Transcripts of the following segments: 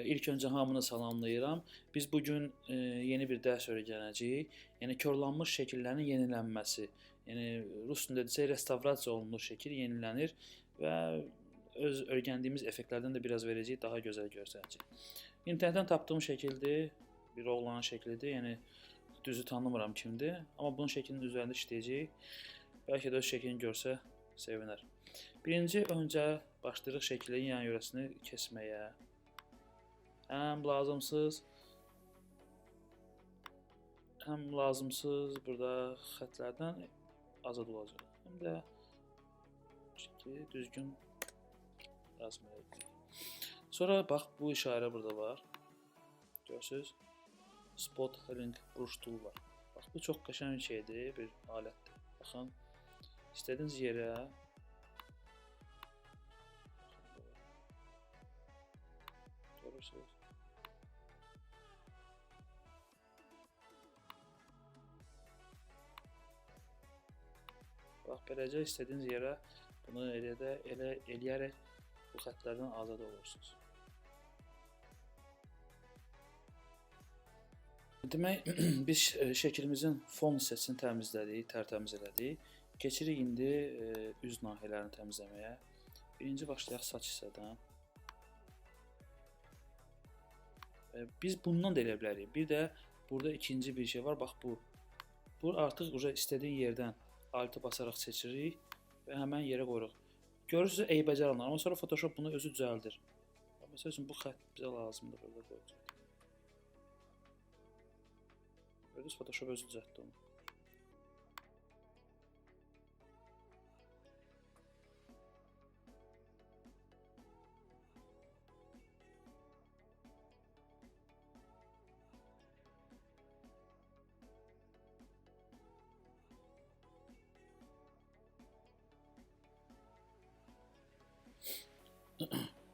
İlk öncə hamını salamlayıram. Biz bugün yeni bir dərs öyrənəcəyik. Yəni korlanmış şəkillərin yenilənməsi. Yəni rus dilində desək restavrasiya olunmuş şəkil yenilənir və öz öyrəndiyimiz effektlərdən də biraz verəcəyik, daha gözəl görsənəcək. İnternetdən tapdığım şəkildir, bir oğlanın şəklidir. Yəni düzü tanımıram kimdir, amma bunun şəklinin üzərində işləyəcəyik. Bəlkə də öz şəklini görsə sevinər. Birinci öncə başlayırıq şəklin yan yörəsini kəsməyə. Həm lazımsız burada xətlərdən azad olacaq. Həm də şəkli düzgün yazmalıyıq. Sonra bax bu işarə burada var. Görürsüz? Spot Healing Brush Tool var. Bax bu çox qəşəng bir şeydir, bir alətdir. Baxın, istədiyiniz yerə görürsüz. Bax beləcə istədiyiniz yerə bunu eləyərək bu xətlərdən azad olursunuz. Demək, biz şəklimizin fon hissəsini təmizlədik, tərtəmiz elədik. Keçirik indi üz nahiyələrini təmizləməyə. Birinci başlayaq saç hissədən. Biz bundan da elə bilərik. Bir də burada ikinci bir şey var. Bax bu. Bu artıq istədiyin yerdən altı basaraq seçirik və həmən yerə qoyuruq. Görürsünüz, eybəcər alınır. Amma sonra Photoshop bunu özü düzəldir. Məsəl üçün bu xətt bizə lazımdır. Burada qoyacaq. Gördünüz, Photoshop özü düzəltdi onu.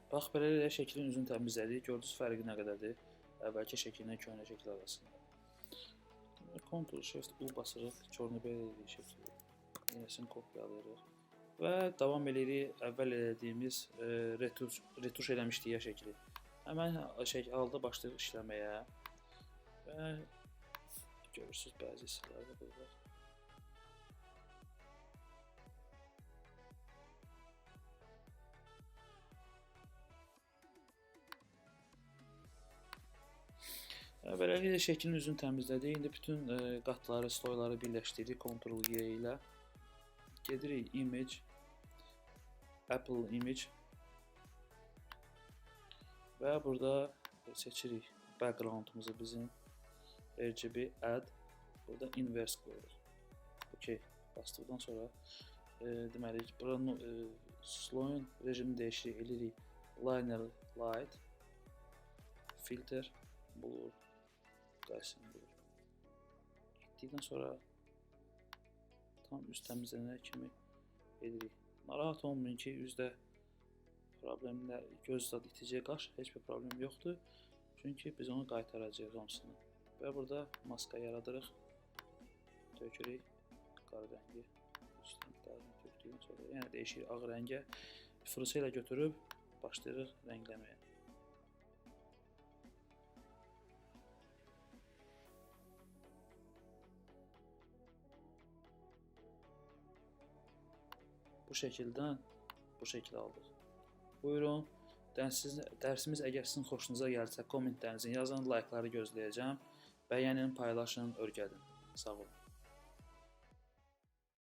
Bax, belə şəklin üzünü təmizlədik. Gördünüz fərqi nə qədərdir əvvəlki şəkillə köhnə şəkil arasında. Ctrl Shift U basırıq, körünü belə edirik şəkli. Yenəsini kopyalayırıq və davam edirik əvvəl elədiyimiz retuş eləmişdik şəkli. Həmən halda başlayırıq işləməyə və görürsünüz bəzi hissələrdə burada. Beləliklə şəklin üzünü təmizlədik. İndi bütün qatları, sloyları birləşdiririk Ctrl Y ilə. Gedirik Image, Apple Image və burada seçirik backgroundumuzu bizim RGB Add. Burada Inverse qoyuruq. OK, basdıqdan sonra deməli buranın sloyun rejimini dəyişirik, eləyirik Liner Light, Filter, Blur. Getdikdən sonra tam üz təmizlənənə kimi edirik. Narahat olmayın ki, üzdə problemlər, göz zad itəcək, qaş, heç bir problem yoxdur. Çünki biz onu qaytaracağıq hamısını. Və burada maska yaradırıq. Tökürük qara rəngi. Tökdükdən sonra yenə dəyişirik ağ rəngə. Fırça ilə götürüb başlayırıq rəngləməyə. Bu şəkildən bu şəkli aldıq. Buyurun, dərsimiz əgər sizin xoşunuza gəlsə, kommentlərinizi yazın, like'ları gözləyəcəm. Bəyənin, paylaşın, öyrədin. Sağ olun.